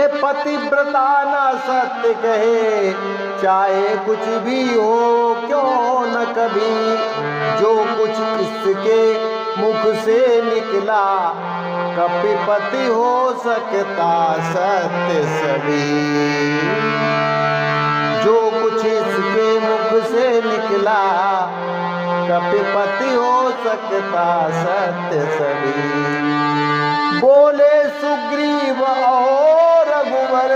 पतिव्रता न सत्य कहे, चाहे कुछ भी हो क्यों न कभी। जो कुछ इसके मुख से निकला, कपिपति हो सकता सत्य सभी। जो कुछ इसके मुख से निकला, कपिपति हो सकता सत्य सभी। बोले सुग्रीव और रघुवर,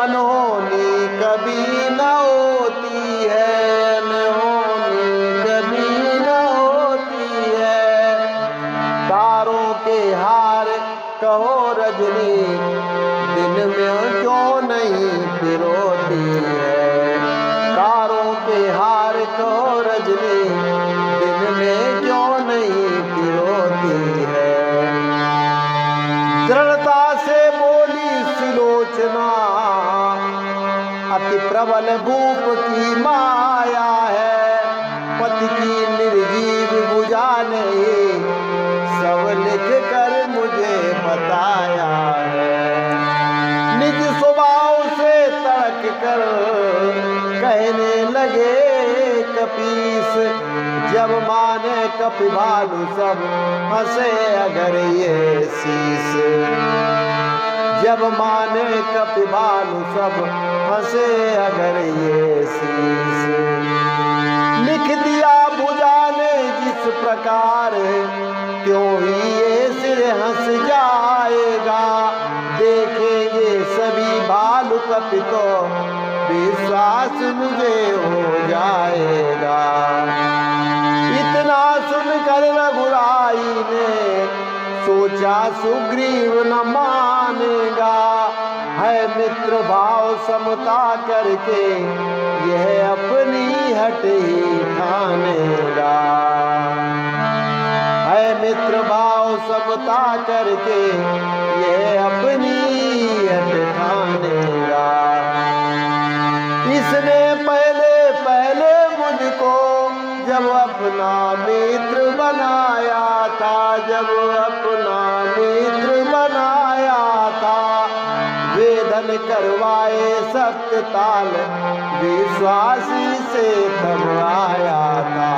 अनहोनी कभी न होती है, अनहोनी कभी न होती है। तारों के हार कहो रजनी, दिन में क्यों नहीं पिरोती है। तारों के हार कहो रजनी, दिन में क्यों नहीं पिरोती है। दृढ़ता से बोली सुलोचना, अति प्रबल भूप की माया है। पति की निर्जीव भुजा ने सब लिख कर मुझे बताया है। निज स्वभाव से तड़क कर कहने लगे कपीस, जब माने कपिभालु सब हंसे अगर ये शीस। जब माने कपिभालु सब हंसे अगर ये शीस। लिख दिया भुजा ने जिस प्रकार, क्यों ही ये सिर हंस जाएगा। देखेंगे सभी भालु कपि तो विश्वास मुझे हो जाएगा। इतना सुनकर रघुराई ने सोचा सुग्रीव न मानेगा। है मित्र भाव समता करके यह अपनी हट ही ठानेगा। है मित्र भाव समता करके यह अपनी हट ठानेगा। इसने पहले पहले मुझको जब अपना मित्र बनाया था, जब अपना मित्र बनाया था। वेदन करवाए सप्त ताल, विश्वासी से तब आया था।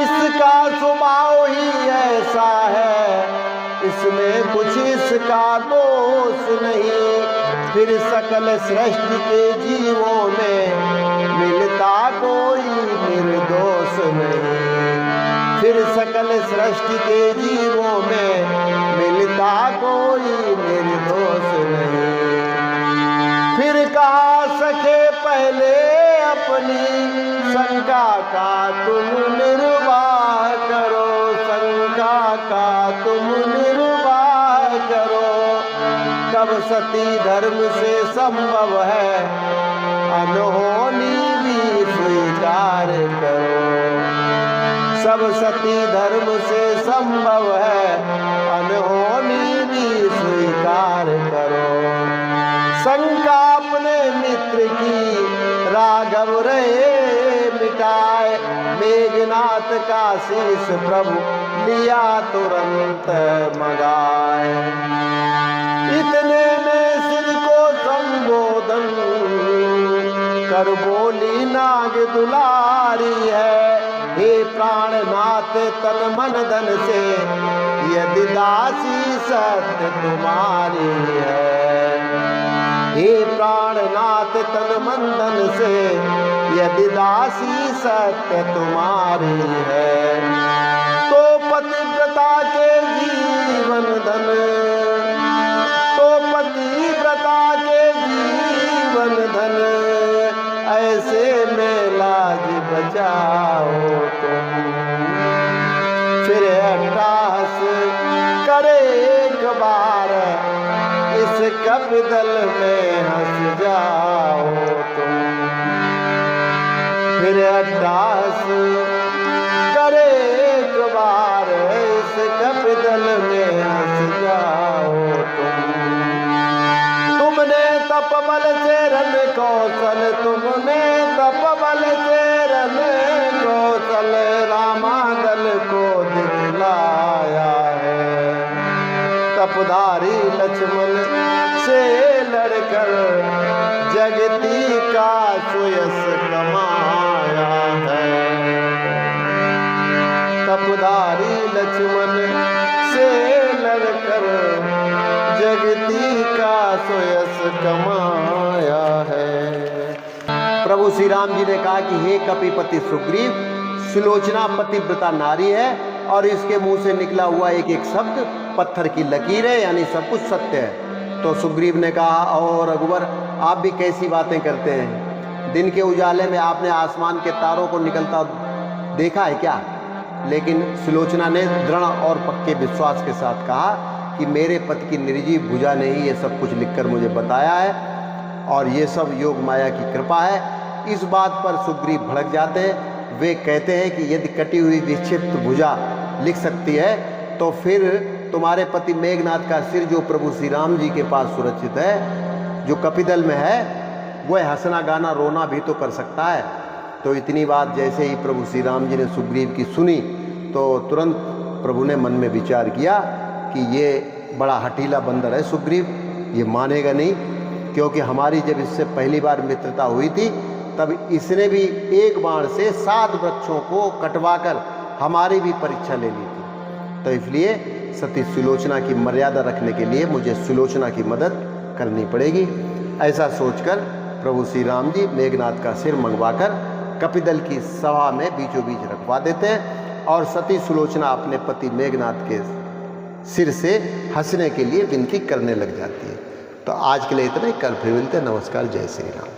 इसका स्वभाव ही ऐसा है, इसमें कुछ इसका दोष नहीं। फिर सकल सृष्टि के जीवों में मिलता कोई निर्दोष नहीं। फिर सकल सृष्टि के जीवों में मिलता कोई निर्दोष नहीं। फिर कहा सके पहले अपनी शंका का तुम निर्वाह करो, शंका का तुम निर्वाह करो। कब सती धर्म से संभव है, अनहोनी भी स्वीकार करो। सब सती धर्म से संभव है, अनहोनी भी स्वीकार करो। शंका अपने मित्र की राघव रहे मिटाए। मेघनाथ का शीश प्रभु लिया तुरंत मगाए। इतने में सिर को संबोधन कर बोली नाग दुलारी है। हे प्राणनाथ तन मन धन से, यदि दासी सत्य तुम्हारी है। हे प्राणनाथ तन मन धन से, यदि दासी सत्य तुम्हारी है। तो पतिव्रता के जीवन धन, तो पतिव्रता के जीवन धन, ऐसे में लाज बचाओ तुम। फिर अट्टहास करे एक बार, इस कपिदल में हंस जाओ तुम। फिर अट्टहास करे एक बार, इस कपिदल में हंस जाओ तुम। तुमने तपबल से रन कौशल, तुमने तपबल से रन कौशल, रामादल को दिखलाया है। तपधारी लक्ष्मण से लड़कर जगती का सुयस कमाया है। तपधारी लक्ष्मण से लड़कर जगती का सुयस कमाया है। प्रभु श्री राम जी ने कहा कि हे कपिपति सुग्रीव, सुलोचना पतिव्रता नारी है और इसके मुंह से निकला हुआ एक एक शब्द पत्थर की लकीर है, यानी सब कुछ सत्य है। तो सुग्रीव ने कहा, और रघुवर आप भी कैसी बातें करते हैं? दिन के उजाले में आपने आसमान के तारों को निकलता देखा है क्या? लेकिन सुलोचना ने दृढ़ और पक्के विश्वास के साथ कहा कि मेरे पति की निर्जीव भुजा ने ही ये सब कुछ लिखकर मुझे बताया है और ये सब योग माया की कृपा है। इस बात पर सुग्रीव भड़क जाते हैं। वे कहते हैं कि यदि कटी हुई विक्षिप्त भुजा लिख सकती है तो फिर तुम्हारे पति मेघनाथ का सिर जो प्रभु श्री राम जी के पास सुरक्षित है, जो कपिदल में है, वह हंसना गाना रोना भी तो कर सकता है। तो इतनी बात जैसे ही प्रभु श्री राम जी ने सुग्रीव की सुनी तो तुरंत प्रभु ने मन में विचार किया कि ये बड़ा हठीला बंदर है सुग्रीव, ये मानेगा नहीं, क्योंकि हमारी जब इससे पहली बार मित्रता हुई थी तब इसने भी एक बाण से 7 वृक्षों को कटवाकर हमारी भी परीक्षा ले ली थी। तो इसलिए सती सुलोचना की मर्यादा रखने के लिए मुझे सुलोचना की मदद करनी पड़ेगी। ऐसा सोचकर प्रभु श्री राम जी मेघनाथ का सिर मंगवाकर कपिदल की सभा में बीचों बीच रखवा देते हैं और सती सुलोचना अपने पति मेघनाथ के सिर से हंसने के लिए विनती करने लग जाती है। तो आज के लिए इतना ही, कल फिर मिलते हैं। नमस्कार, जय श्री राम।